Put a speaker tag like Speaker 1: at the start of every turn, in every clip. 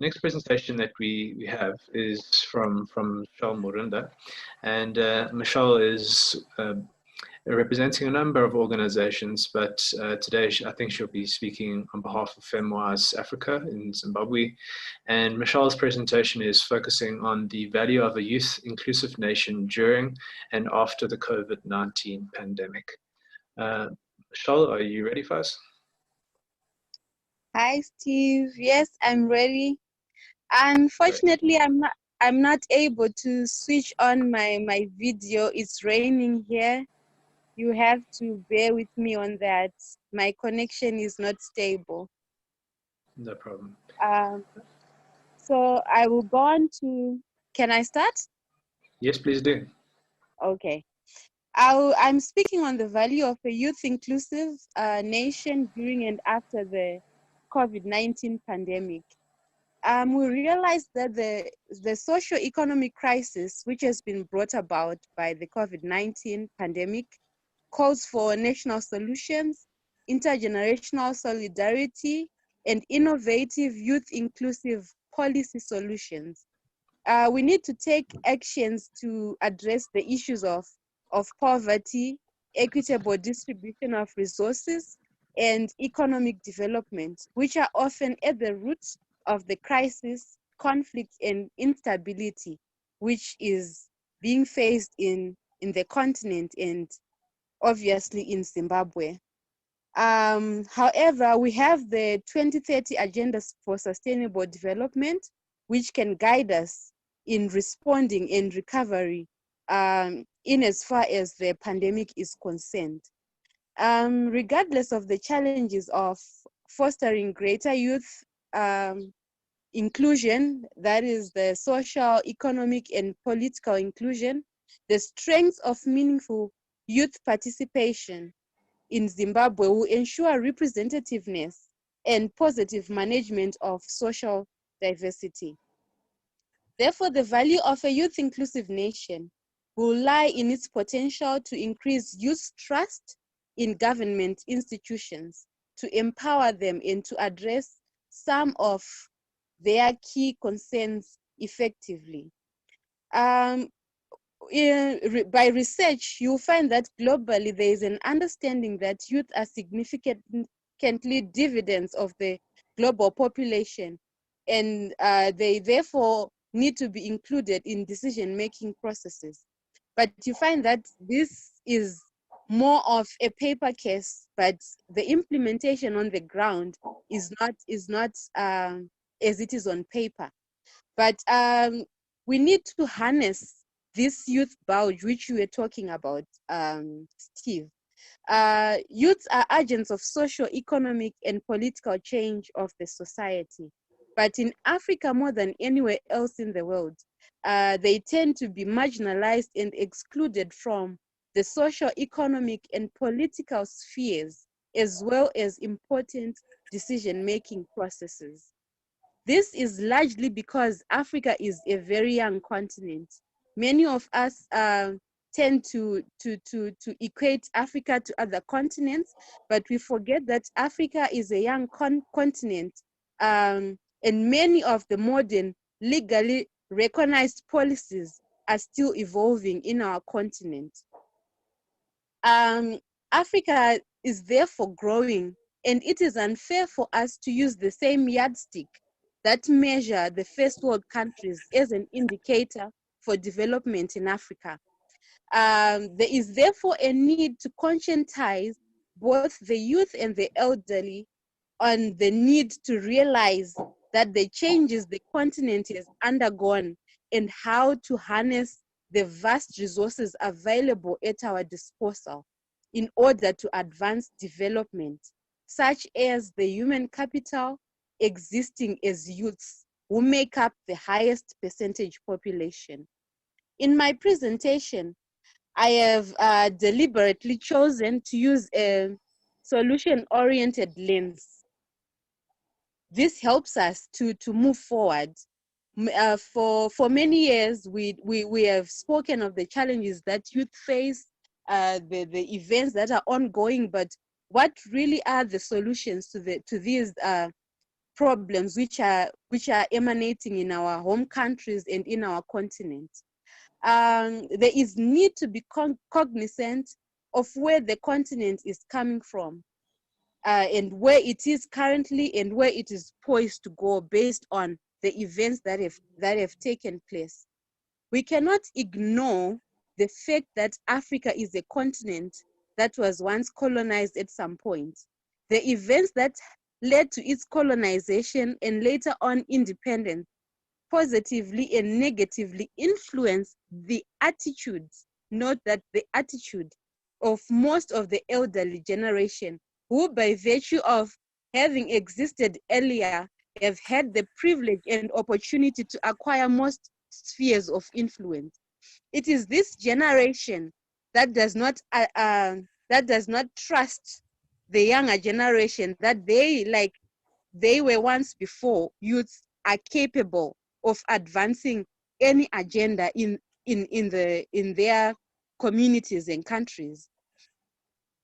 Speaker 1: next presentation that we have is from Michelle Murinda, and Michelle is representing a number of organizations, but today I think she'll be speaking on behalf of FemWise-Africa in Zimbabwe. And Michelle's presentation is focusing on the value of a youth-inclusive nation during and after the COVID-19 pandemic. Michelle, are you ready for us?
Speaker 2: Hi, Steve. Yes, I'm ready. Unfortunately, I'm not able to switch on my video. It's raining here. You have to bear with me on that. My connection is not stable.
Speaker 1: No problem.
Speaker 2: So I will go on to, can I start?
Speaker 1: Yes, please do.
Speaker 2: Okay. I'm speaking on the value of a youth-inclusive nation during and after the COVID-19 pandemic. We realized that the socio-economic crisis, which has been brought about by the COVID-19 pandemic, calls for national solutions, intergenerational solidarity, and innovative youth-inclusive policy solutions. We need to take actions to address the issues of poverty, equitable distribution of resources, and economic development, which are often at the roots of the crisis, conflict, and instability, which is being faced in the continent and obviously in Zimbabwe. However, we have the 2030 Agenda for Sustainable Development, which can guide us in responding and recovery in as far as the pandemic is concerned. Regardless of the challenges of fostering greater youth inclusion, that is the social, economic, and political inclusion, the strength of meaningful youth participation in Zimbabwe will ensure representativeness and positive management of social diversity. Therefore, the value of a youth-inclusive nation will lie in its potential to increase youth trust in government institutions, to empower them and to address some of their key concerns effectively. By research, you'll find that globally there is an understanding that youth are significantly dividends of the global population, and they therefore need to be included in decision-making processes. But you find that this is more of a paper case, but the implementation on the ground is not as it is on paper. But we need to harness this youth bulge, which you were talking about, Steve. Youths are agents of social, economic, and political change of the society. But in Africa, more than anywhere else in the world, they tend to be marginalized and excluded from the social, economic, and political spheres, as well as important decision-making processes. This is largely because Africa is a very young continent. Many of us tend to equate Africa to other continents, but we forget that Africa is a young continent, and many of the modern legally recognized policies are still evolving in our continent. Africa is therefore growing, and it is unfair for us to use the same yardstick that measure the first world countries as an indicator for development in Africa. There is therefore a need to conscientize both the youth and the elderly on the need to realize that the changes the continent has undergone and how to harness the vast resources available at our disposal in order to advance development, such as the human capital existing as youths who make up the highest percentage population. In my presentation, I have deliberately chosen to use a solution-oriented lens. This helps us to move forward. For many years, we have spoken of the challenges that youth face, the events that are ongoing, but what really are the solutions to these problems which are emanating in our home countries and in our continent. There is need to be cognizant of where the continent is coming from, and where it is currently and where it is poised to go based on the events that have taken place. We cannot ignore the fact that Africa is a continent that was once colonized at some point. The events that led to its colonization and later on independence positively and negatively influence the attitudes, note that the attitude of most of the elderly generation, who by virtue of having existed earlier have had the privilege and opportunity to acquire most spheres of influence. It is this generation that does not trust the younger generation, that they were once before, youths are capable of advancing any agenda in their communities and countries.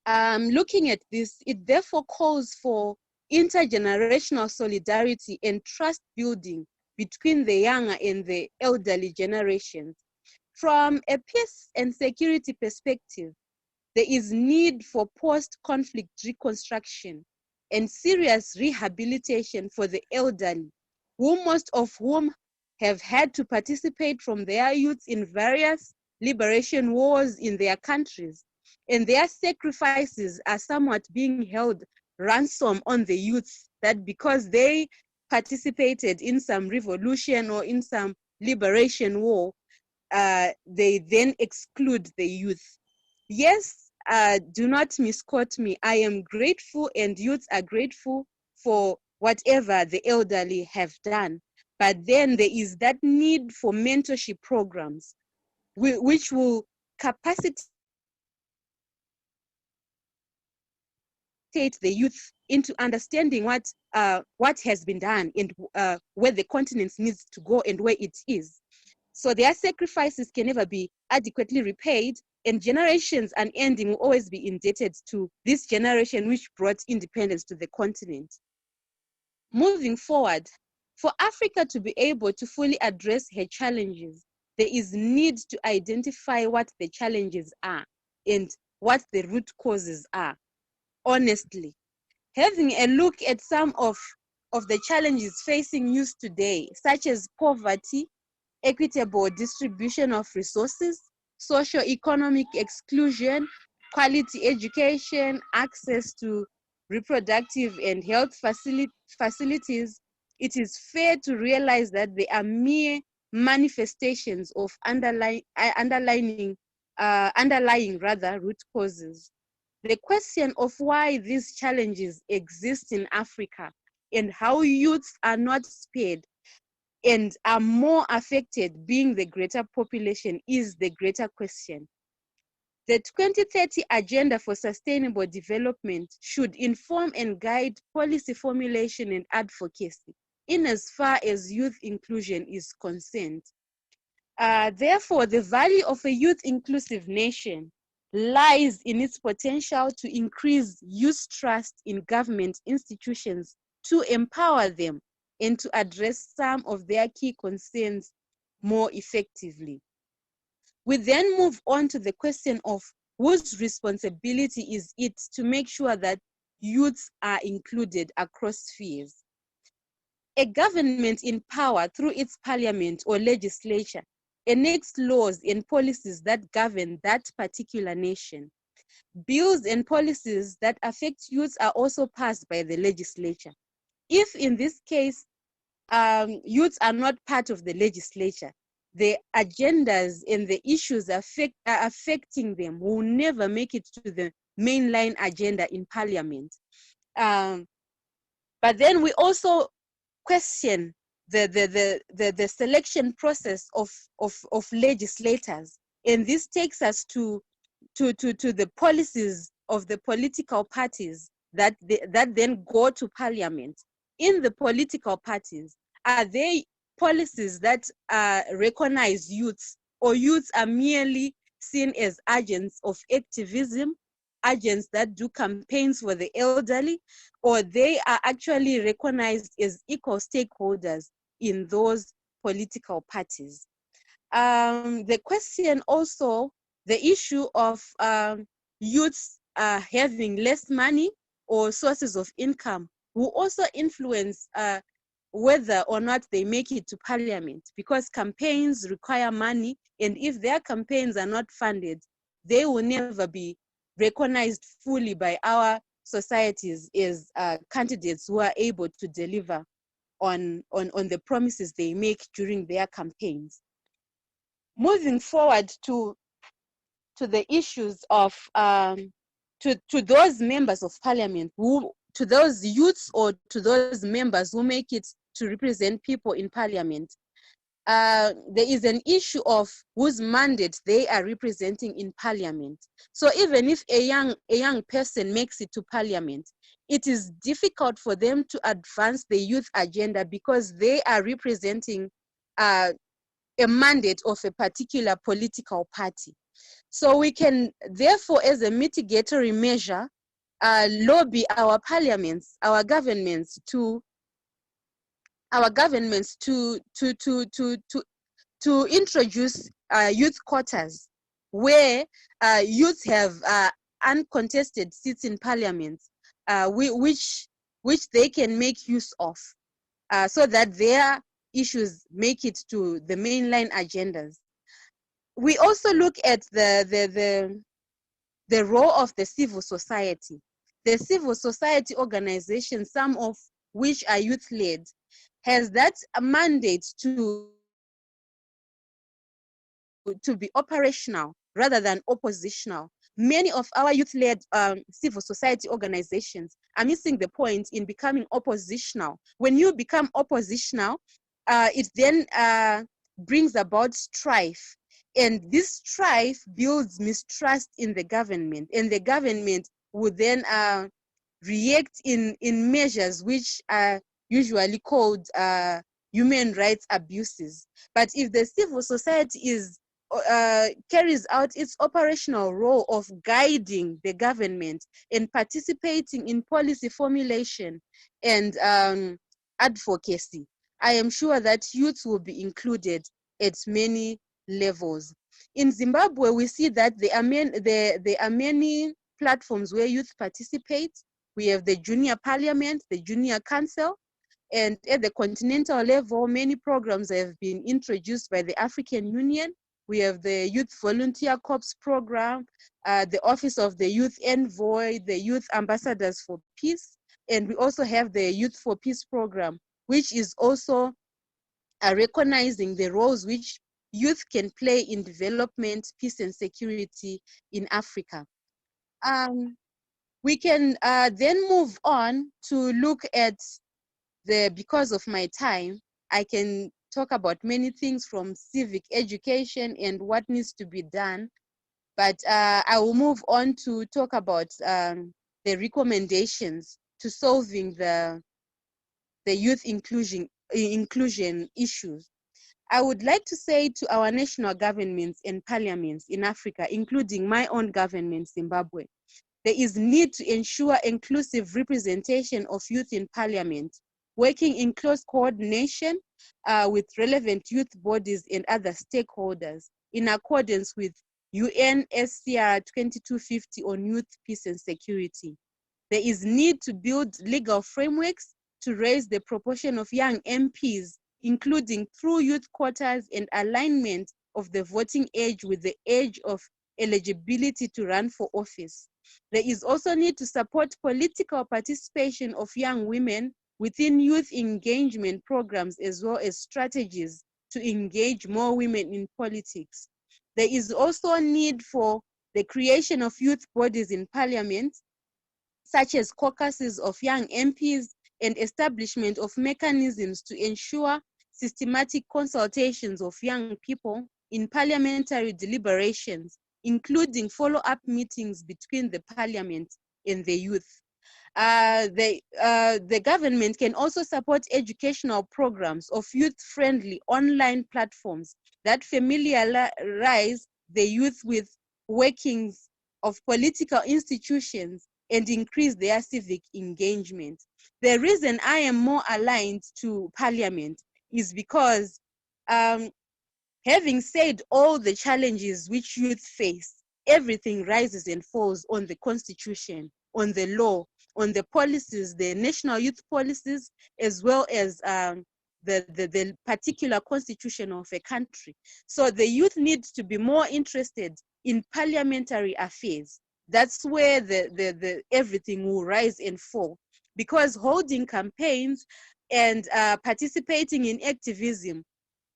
Speaker 2: Looking at this, it therefore calls for intergenerational solidarity and trust building between the younger and the elderly generations. From a peace and security perspective, there is need for post-conflict reconstruction and serious rehabilitation for the elderly, most of whom have had to participate from their youth in various liberation wars in their countries, and their sacrifices are somewhat being held ransom on the youth, that because they participated in some revolution or in some liberation war, they then exclude the youth. Yes, do not misquote me. I am grateful and youths are grateful for whatever the elderly have done. But then there is that need for mentorship programs, which will capacitate the youth into understanding what has been done and where the continent needs to go and where it is. So their sacrifices can never be adequately repaid, and generations unending will always be indebted to this generation which brought independence to the continent. Moving forward, for Africa to be able to fully address her challenges, there is need to identify what the challenges are and what the root causes are, honestly. Having a look at some of the challenges facing youth today, such as poverty, equitable distribution of resources, socio-economic exclusion, quality education, access to reproductive and health facilities, it is fair to realize that they are mere manifestations of underlying root causes. The question of why these challenges exist in Africa and how youths are not spared and are more affected, being the greater population, is the greater question. The 2030 Agenda for Sustainable Development should inform and guide policy formulation and advocacy in as far as youth inclusion is concerned. Therefore, the value of a youth-inclusive nation lies in its potential to increase youth trust in government institutions, to empower them, and to address some of their key concerns more effectively. We then move on to the question of whose responsibility is it to make sure that youths are included across spheres. A government in power through its parliament or legislature enacts laws and policies that govern that particular nation. Bills and policies that affect youths are also passed by the legislature. If in this case, youths are not part of the legislature, the agendas and the issues affecting them will never make it to the mainline agenda in parliament. But then we also question the selection process of legislators, and this takes us to the policies of the political parties that then go to parliament. In the political parties, are they policies that recognize youths, or youths are merely seen as agents of activism agents that do campaigns for the elderly, or they are actually recognized as equal stakeholders in those political parties. The question also, the issue of youths having less money or sources of income will also influence whether or not they make it to parliament, because campaigns require money, and if their campaigns are not funded, they will never be recognized fully by our societies as candidates who are able to deliver on the promises they make during their campaigns. Moving forward to the issues of to those members of parliament to those youths or to those members who make it to represent people in parliament, there is an issue of whose mandate they are representing in parliament. So even if a young person makes it to parliament, it is difficult for them to advance the youth agenda because they are representing a mandate of a particular political party. So we can therefore, as a mitigatory measure, lobby our parliaments, our governments to introduce youth quotas where youth have uncontested seats in parliament, which they can make use of, so that their issues make it to the mainline agendas. We also look at the role of the civil society. The civil society organizations, some of which are youth-led, has that mandate to be operational rather than oppositional. Many of our youth-led civil society organizations are missing the point in becoming oppositional. When you become oppositional, it then brings about strife. And this strife builds mistrust in the government, and the government would then react in measures which are usually called human rights abuses. But if the civil society is carries out its operational role of guiding the government and participating in policy formulation and advocacy, I am sure that youth will be included at many levels. In Zimbabwe, we see that there are many platforms where youth participate. We have the junior parliament, the junior council, and at the continental level, many programs have been introduced by the African Union. We have the Youth Volunteer Corps program, the Office of the Youth Envoy, the Youth Ambassadors for Peace, and we also have the Youth for Peace program, which is also recognizing the roles which youth can play in development, peace, and security in Africa. We can then move on to look at because of my time, I can talk about many things from civic education and what needs to be done, but I will move on to talk about the recommendations to solving the youth inclusion issues. I would like to say to our national governments and parliaments in Africa, including my own government, Zimbabwe, there is need to ensure inclusive representation of youth in parliament, working in close coordination with relevant youth bodies and other stakeholders in accordance with UNSCR 2250 on youth, peace, and security. There is need to build legal frameworks to raise the proportion of young MPs, including through youth quotas and alignment of the voting age with the age of eligibility to run for office. There is also need to support political participation of young women within youth engagement programs, as well as strategies to engage more women in politics. There is also a need for the creation of youth bodies in parliament, such as caucuses of young MPs and establishment of mechanisms to ensure systematic consultations of young people in parliamentary deliberations, including follow-up meetings between the parliament and the youth. The government can also support educational programs of youth-friendly online platforms that familiarize the youth with workings of political institutions and increase their civic engagement. The reason I am more aligned to Parliament is because having said all the challenges which youth face, everything rises and falls on the constitution, on the law, on the policies, the national youth policies, as well as the particular constitution of a country. So the youth needs to be more interested in parliamentary affairs. That's where the everything will rise and fall. Because holding campaigns and participating in activism,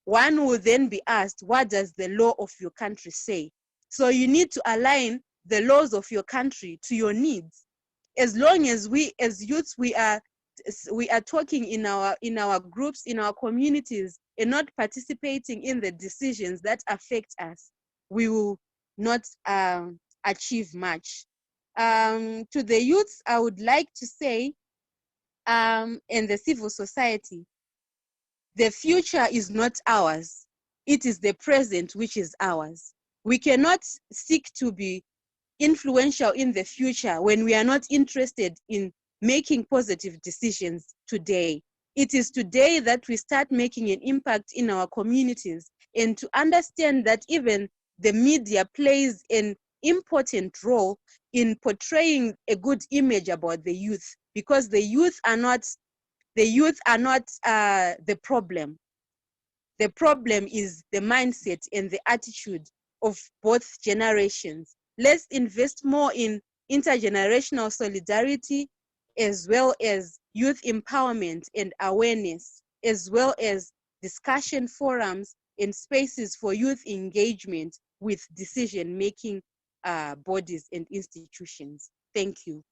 Speaker 2: one will then be asked, what does the law of your country say? So you need to align the laws of your country to your needs. As long as we, as youths, we are talking in our groups, in our communities, and not participating in the decisions that affect us, we will not achieve much. To the youths, I would like to say, and the civil society, the future is not ours. It is the present which is ours. We cannot seek to be influential in the future when we are not interested in making positive decisions today. It is today that we start making an impact in our communities, and to understand that even the media plays an important role in portraying a good image about the youth, because the youth are not the problem. The problem is the mindset and the attitude of both generations. Let's invest more in intergenerational solidarity, as well as youth empowerment and awareness, as well as discussion forums and spaces for youth engagement with decision-making bodies and institutions. Thank you.